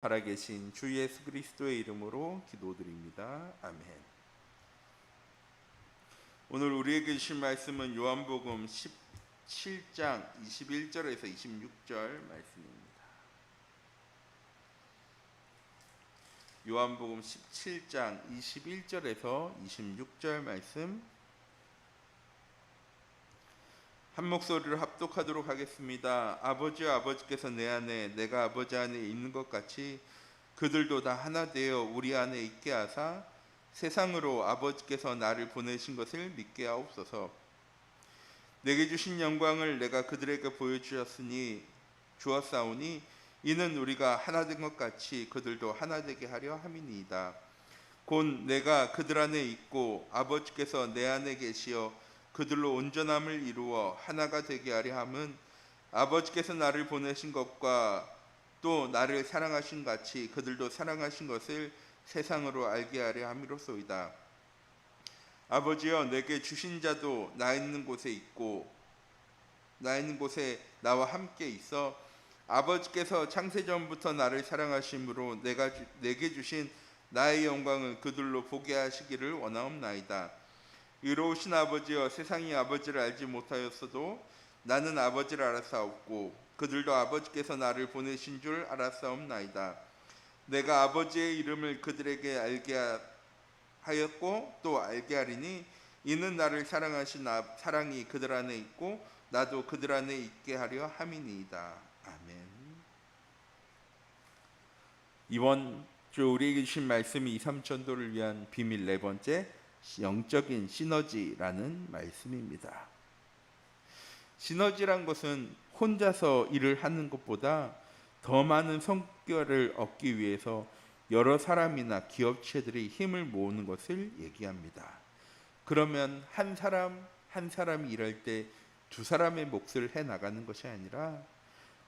살아계신 주 예수 그리스도의 이름으로 기도드립니다. 아멘. 오늘 우리에게 주신 말씀은 요한복음 17장 21절에서 26절 말씀입니다. 요한복음 17장 21절에서 26절 말씀 한 목소리로 합독하도록 하겠습니다. 아버지와 아버지께서 내 안에 내가 아버지 안에 있는 것 같이 그들도 다 하나 되어 우리 안에 있게 하사 세상으로 아버지께서 나를 보내신 것을 믿게 하옵소서. 내게 주신 영광을 내가 그들에게 보여주었으니 주었사오니 이는 우리가 하나 된 것 같이 그들도 하나 되게 하려 함이니이다. 곧 내가 그들 안에 있고 아버지께서 내 안에 계시어 그들로 온전함을 이루어 하나가 되게 하려 함은 아버지께서 나를 보내신 것과 또 나를 사랑하신 같이 그들도 사랑하신 것을 세상으로 알게 하려 함이로소이다. 아버지여, 내게 주신 자도 나 있는 곳에 있고 나 있는 곳에 나와 함께 있어 아버지께서 창세전부터 나를 사랑하심으로 내게 주신 나의 영광을 그들로 보게 하시기를 원하옵나이다. 의로우신 아버지여, 세상이 아버지를 알지 못하였어도 나는 아버지를 알았사옵고 그들도 아버지께서 나를 보내신 줄 알았사옵나이다. 내가 아버지의 이름을 그들에게 알게 하였고 또 알게 하리니 이는 나를 사랑하신 사랑이 그들 안에 있고 나도 그들 안에 있게 하려 함이니이다. 아멘. 이번 주 우리에게 주신 말씀이 2, 3천도를 위한 비밀 네 번째, 영적인 시너지라는 말씀입니다. 시너지란 것은 혼자서 일을 하는 것보다 더 많은 성과를 얻기 위해서 여러 사람이나 기업체들이 힘을 모으는 것을 얘기합니다. 그러면 한 사람이 일할 때 두 사람의 몫을 해 나가는 것이 아니라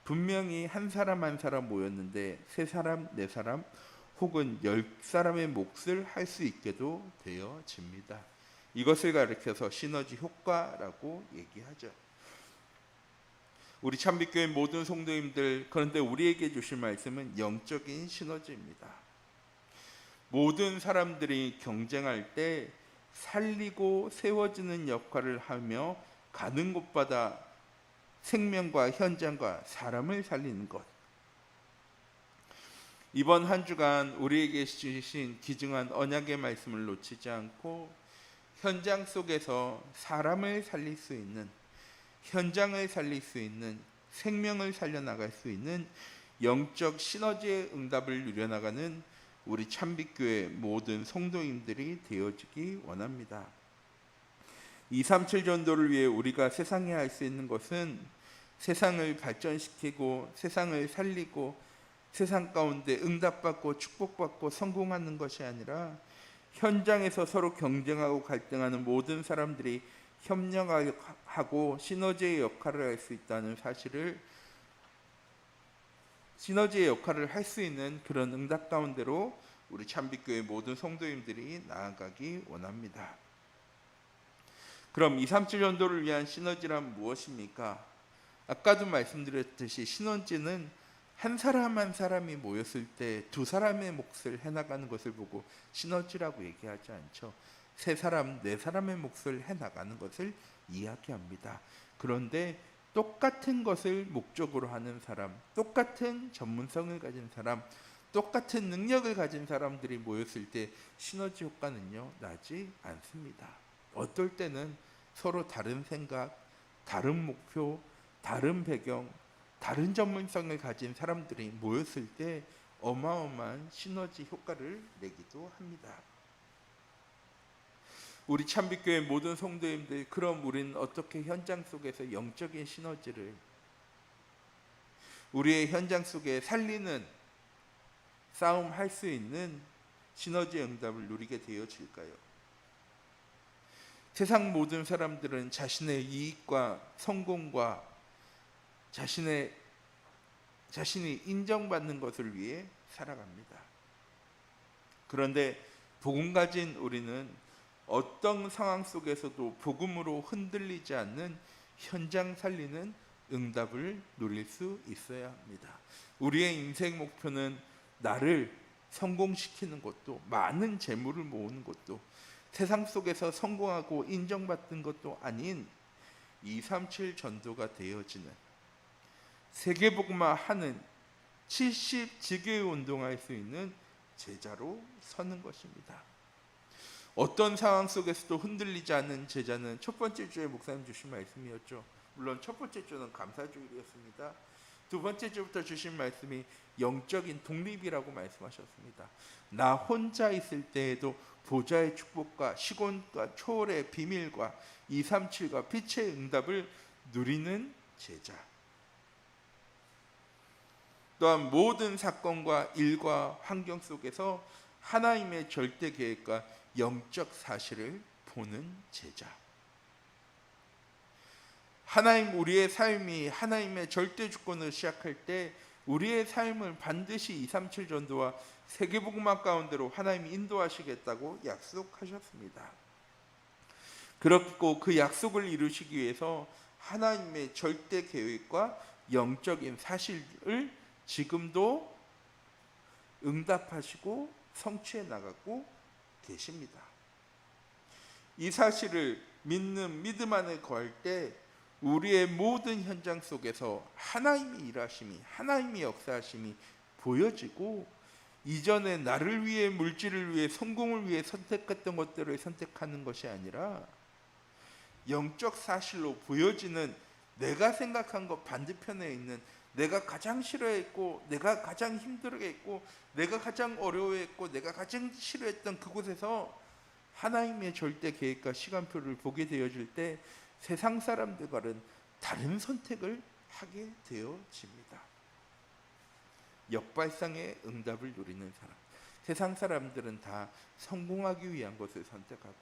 분명히 한 사람 모였는데 세 사람, 네 사람 혹은 10사람의 몫을 할 수 있게도 되어집니다. 이것을 가리켜서 시너지 효과라고 얘기하죠. 우리 참빛교회 모든 성도님들, 그런데 우리에게 주실 말씀은 영적인 시너지입니다. 모든 사람들이 경쟁할 때 살리고 세워지는 역할을 하며 가는 곳마다 생명과 현장과 사람을 살리는 것. 이번 한 주간 우리에게 주신 귀중한 언약의 말씀을 놓치지 않고 현장 속에서 사람을 살릴 수 있는, 현장을 살릴 수 있는, 생명을 살려나갈 수 있는 영적 시너지의 응답을 누려나가는 우리 참빛교회 모든 성도님들이 되어지기 원합니다. 237 전도를 위해 우리가 세상에 할 수 있는 것은 세상을 발전시키고 세상을 살리고 세상 가운데 응답받고 축복받고 성공하는 것이 아니라 현장에서 서로 경쟁하고 갈등하는 모든 사람들이 협력하고 시너지의 역할을 할 수 있다는 사실을, 시너지의 역할을 할 수 있는 그런 응답 가운데로 우리 참빛교회 모든 성도님들이 나아가기 원합니다. 그럼 237 전도를 위한 시너지란 무엇입니까? 아까도 말씀드렸듯이 시너지는 한 사람 한 사람이 모였을 때 두 사람의 몫을 해나가는 것을 보고 시너지라고 얘기하지 않죠. 세 사람, 네 사람의 몫을 해나가는 것을 이야기합니다. 그런데 똑같은 것을 목적으로 하는 사람, 똑같은 전문성을 가진 사람, 똑같은 능력을 가진 사람들이 모였을 때 시너지 효과는요, 나지 않습니다. 어떨 때는 서로 다른 생각, 다른 목표, 다른 배경, 다른 전문성을 가진 사람들이 모였을 때 어마어마한 시너지 효과를 내기도 합니다. 우리 참빛교회 모든 성도님들, 그럼 우리는 어떻게 현장 속에서 영적인 시너지를, 우리의 현장 속에 살리는 싸움 할 수 있는 시너지 응답을 누리게 되어질까요? 세상 모든 사람들은 자신의 이익과 성공과 자신이 인정받는 것을 위해 살아갑니다. 그런데 복음 가진 우리는 어떤 상황 속에서도 복음으로 흔들리지 않는 현장 살리는 응답을 누릴 수 있어야 합니다. 우리의 인생 목표는 나를 성공시키는 것도, 많은 재물을 모으는 것도, 세상 속에서 성공하고 인정받는 것도 아닌 237 전도가 되어지는, 세계복음화 하는 70지교회 운동할 수 있는 제자로 서는 것입니다. 어떤 상황 속에서도 흔들리지 않는 제자는 첫 번째 주에 목사님 주신 말씀이었죠. 물론 첫 번째 주는 감사주일이었습니다. 두 번째 주부터 주신 말씀이 영적인 독립이라고 말씀하셨습니다. 나 혼자 있을 때에도 보좌의 축복과 시곤과 초월의 비밀과 237과 빛의 응답을 누리는 제자. 또한 모든 사건과 일과 환경 속에서 하나님의 절대 계획과 영적 사실을 보는 제자. 하나님, 우리의 삶이 하나님의 절대 주권을 시작할 때 우리의 삶을 반드시 237 전도와 세계복음화 가운데로 하나님이 인도하시겠다고 약속하셨습니다. 그렇고 그 약속을 이루시기 위해서 하나님의 절대 계획과 영적인 사실을 지금도 응답하시고 성취해 나가고 계십니다. 이 사실을 믿는 믿음 안에 거할 때 우리의 모든 현장 속에서 하나님의 일하심이, 하나님의 역사하심이 보여지고, 이전에 나를 위해, 물질을 위해, 성공을 위해 선택했던 것들을 선택하는 것이 아니라 영적 사실로 보여지는, 내가 생각한 것 반대편에 있는, 내가 가장 싫어했고, 내가 가장 힘들어했고, 내가 가장 어려워했고, 내가 가장 싫어했던 그곳에서 하나님의 절대 계획과 시간표를 보게 되어질 때 세상 사람들과는 다른 선택을 하게 되어집니다. 역발상의 응답을 누리는 사람. 세상 사람들은 다 성공하기 위한 것을 선택하고,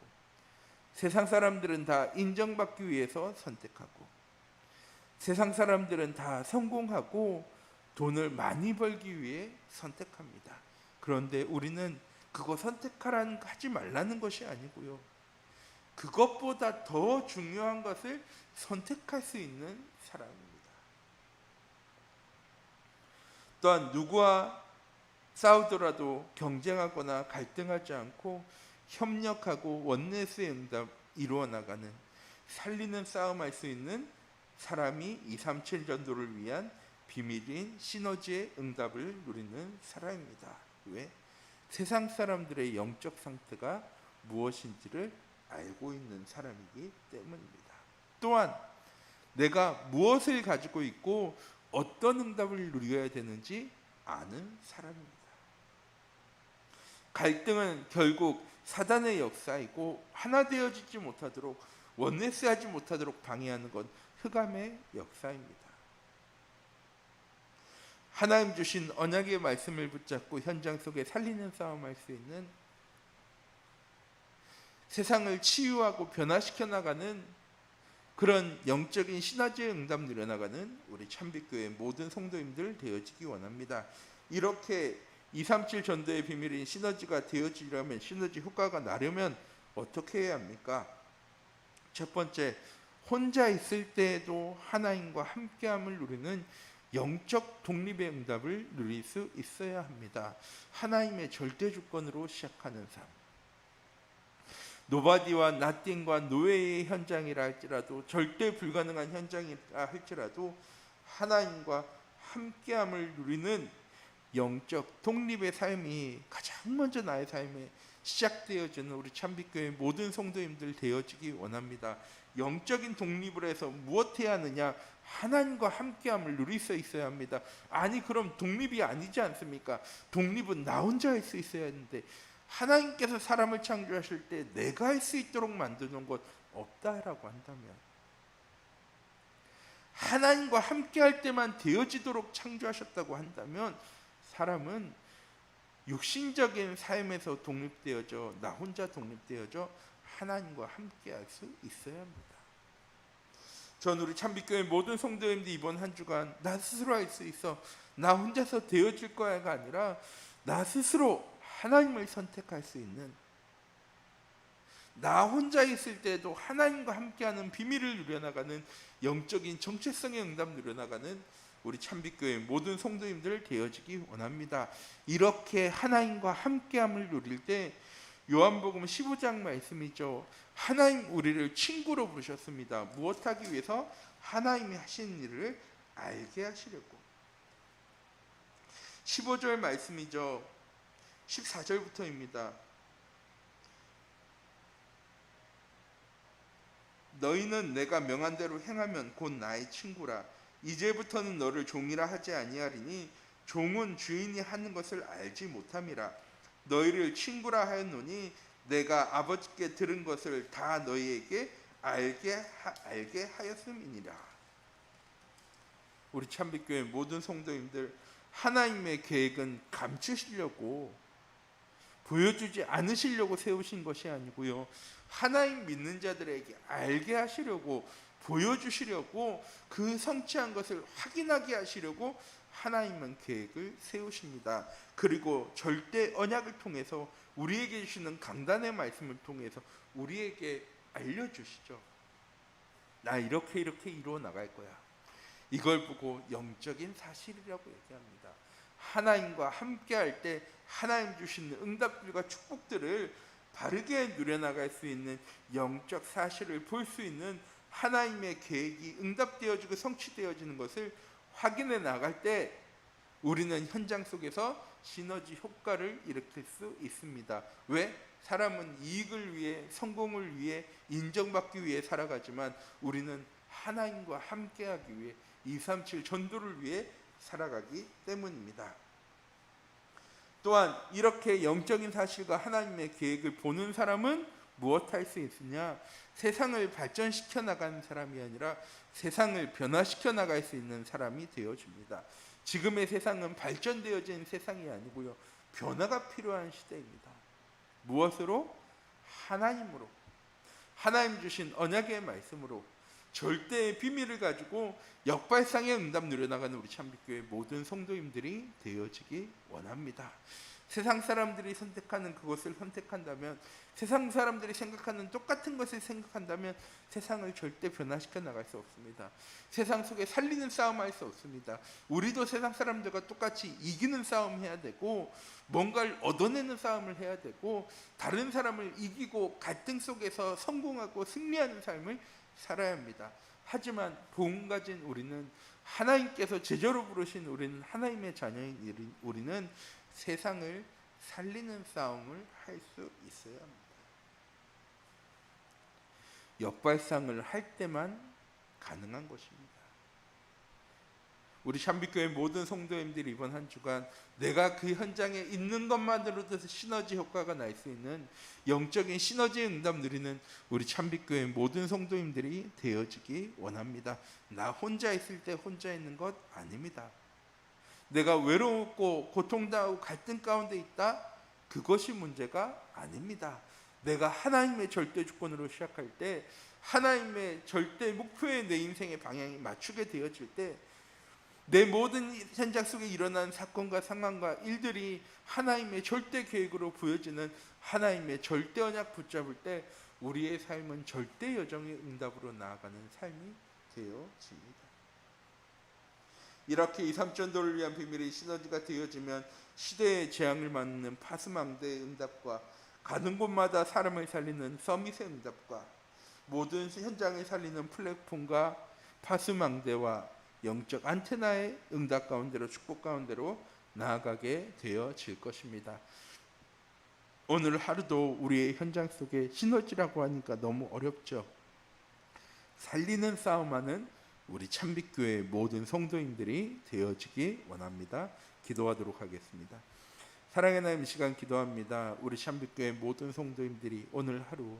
세상 사람들은 다 인정받기 위해서 선택하고, 세상 사람들은 다 성공하고 돈을 많이 벌기 위해 선택합니다. 그런데 우리는 그거 하지 말라는 것이 아니고요, 그것보다 더 중요한 것을 선택할 수 있는 사람입니다. 또한 누구와 싸우더라도 경쟁하거나 갈등하지 않고 협력하고 원내스의 응답 이루어 나가는, 살리는 싸움할 수 있는 사람이 237 전도를 위한 비밀인 시너지의 응답을 누리는 사람입니다. 왜? 세상 사람들의 영적 상태가 무엇인지를 알고 있는 사람이기 때문입니다. 또한 내가 무엇을 가지고 있고 어떤 응답을 누려야 되는지 아는 사람입니다. 갈등은 결국 사단의 역사이고, 하나 되어지지 못하도록, 원내스하지 못하도록 방해하는 건 흑암의 역사입니다. 하나님 주신 언약의 말씀을 붙잡고 현장 속에 살리는 싸움할 수 있는, 세상을 치유하고 변화시켜 나가는 그런 영적인 시너지의 응답 누려나가는 우리 참빛교회 모든 성도님들 되어지기 원합니다. 이렇게 237 전도의 비밀인 시너지가 되어지려면, 시너지 효과가 나려면 어떻게 해야 합니까? 첫 번째, 혼자 있을 때에도 하나님과 함께함을 누리는 영적 독립의 응답을 누릴 수 있어야 합니다. 하나님의 절대 주권으로 시작하는 삶. 노바디와 나띵과 노예의 현장이라 할지라도, 절대 불가능한 현장이라 할지라도 하나님과 함께함을 누리는 영적 독립의 삶이 가장 먼저 나의 삶에 시작되어지는 우리 참빛교회 모든 성도님들 되어지기 원합니다. 영적인 독립을 해서 무엇 해야 하느냐? 하나님과 함께함을 누릴 수 있어야 합니다. 아니, 그럼 독립이 아니지 않습니까? 독립은 나 혼자 할 수 있어야 하는데, 하나님께서 사람을 창조하실 때 내가 할 수 있도록 만드는 것 없다라고 한다면, 하나님과 함께할 때만 되어지도록 창조하셨다고 한다면, 사람은 육신적인 삶에서 독립되어져, 나 혼자 독립되어져 하나님과 함께할 수 있어야 합니다. 전 우리 참빛교회 모든 성도님들 이번 한 주간 나 스스로 할 수 있어, 나 혼자서 되어질 거야가 아니라 나 스스로 하나님을 선택할 수 있는, 나 혼자 있을 때도 하나님과 함께하는 비밀을 누려나가는 영적인 정체성의 응답 누려나가는 우리 참빛교회 모든 성도님들 되어지기 원합니다. 이렇게 하나님과 함께함을 누릴 때 요한복음 15장 말씀이죠. 하나님 우리를 친구로 부르셨습니다. 무엇하기 위해서? 하나님이 하신 일을 알게 하시려고. 15절 말씀이죠. 14절부터입니다. 너희는 내가 명한 대로 행하면 곧 나의 친구라. 이제부터는 너를 종이라 하지 아니하리니 종은 주인이 하는 것을 알지 못함이라. 너희를 친구라 하였노니 내가 아버지께 들은 것을 다 너희에게 알게 하였음이니라. 우리 참빛교회 모든 성도님들, 하나님의 계획은 감추시려고, 보여주지 않으시려고 세우신 것이 아니고요, 하나님 믿는 자들에게 알게 하시려고, 보여주시려고, 그 성취한 것을 확인하게 하시려고 하나님은 계획을 세우십니다. 그리고 절대 언약을 통해서 우리에게 주시는 강단의 말씀을 통해서 우리에게 알려주시죠. 나 이렇게 이루어 나갈 거야. 이걸 보고 영적인 사실이라고 얘기합니다. 하나님과 함께할 때 하나님 주시는 응답들과 축복들을 바르게 누려나갈 수 있는 영적 사실을 볼 수 있는 하나님의 계획이 응답되어지고 성취되어지는 것을 확인해 나갈 때 우리는 현장 속에서 시너지 효과를 일으킬 수 있습니다. 왜? 사람은 이익을 위해, 성공을 위해, 인정받기 위해 살아가지만 우리는 하나님과 함께하기 위해, 237 전도를 위해 살아가기 때문입니다. 또한 이렇게 영적인 사실과 하나님의 계획을 보는 사람은 무엇 할 수 있으냐? 세상을 발전시켜 나가는 사람이 아니라 세상을 변화시켜 나갈 수 있는 사람이 되어줍니다. 지금의 세상은 발전되어진 세상이 아니고요, 변화가 필요한 시대입니다. 무엇으로? 하나님으로, 하나님 주신 언약의 말씀으로, 절대의 비밀을 가지고 역발상의 응답 누려나가는 우리 참빛교회 모든 성도님들이 되어지기 원합니다. 세상 사람들이 선택하는 그것을 선택한다면, 세상 사람들이 생각하는 똑같은 것을 생각한다면 세상을 절대 변화시켜 나갈 수 없습니다. 세상 속에 살리는 싸움 할 수 없습니다. 우리도 세상 사람들과 똑같이 이기는 싸움 해야 되고, 뭔가를 얻어내는 싸움을 해야 되고, 다른 사람을 이기고 갈등 속에서 성공하고 승리하는 삶을 살아야 합니다. 하지만 복음 가진 우리는, 하나님께서 제자로 부르신 우리는, 하나님의 자녀인 우리는 세상을 살리는 싸움을 할 수 있어야 합니다. 역발상을 할 때만 가능한 것입니다. 우리 참빛교회 모든 성도님들이 이번 한 주간 내가 그 현장에 있는 것만으로도 시너지 효과가 날 수 있는 영적인 시너지 응답 누리는 우리 참빛교회 모든 성도님들이 되어지기 원합니다. 나 혼자 있을 때 혼자 있는 것 아닙니다. 내가 외롭고 고통당하고 갈등 가운데 있다? 그것이 문제가 아닙니다. 내가 하나님의 절대 주권으로 시작할 때, 하나님의 절대 목표에 내 인생의 방향이 맞추게 되어질 때, 내 모든 현장 속에 일어난 사건과 상황과 일들이 하나님의 절대 계획으로 보여지는 하나님의 절대 언약 붙잡을 때 우리의 삶은 절대 여정의 응답으로 나아가는 삶이 되어집니다. 이렇게 2,3전도를 위한 비밀의 시너지가 되어지면 시대의 재앙을 맞는 파수망대의 응답과 가는 곳마다 사람을 살리는 서밋의 응답과 모든 현장을 살리는 플랫폼과 파수망대와 영적 안테나의 응답 가운데로, 축복 가운데로 나아가게 되어질 것입니다. 오늘 하루도 우리의 현장 속에 시너지라고 하니까 너무 어렵죠. 살리는 싸움하는 우리 참빛교회 모든 성도님들이 되어지기 원합니다. 기도하도록 하겠습니다. 사랑의 하나님, 이 시간 기도합니다. 우리 참빛교회 모든 성도님들이 오늘 하루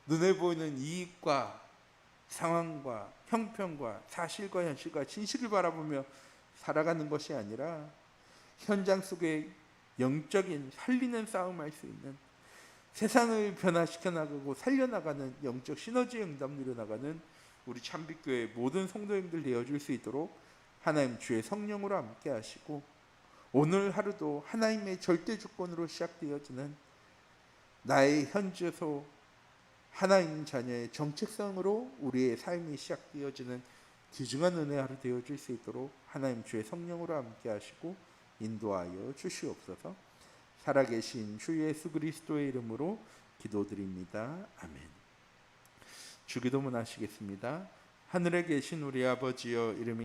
눈에 보이는 이익과 상황과 형편과 사실과 현실과 진실을 바라보며 살아가는 것이 아니라 현장 속에 영적인 살리는 싸움할 수 있는, 세상을 변화시켜 나가고 살려나가는 영적 시너지 응답 누려나가는 우리 참빛교회 모든 성도님들 되어줄 수 있도록 하나님 주의 성령으로 함께 하시고, 오늘 하루도 하나님의 절대 주권으로 시작되어지는 나의 현주소, 하나님 자녀의 정체성으로 우리의 삶이 시작되어지는 귀중한 은혜 하루 되어줄 수 있도록 하나님 주의 성령으로 함께 하시고 인도하여 주시옵소서. 살아계신 주 예수 그리스도의 이름으로 기도드립니다. 아멘. 주기도문 하시겠습니다. 하늘에 계신 우리 아버지여, 이름이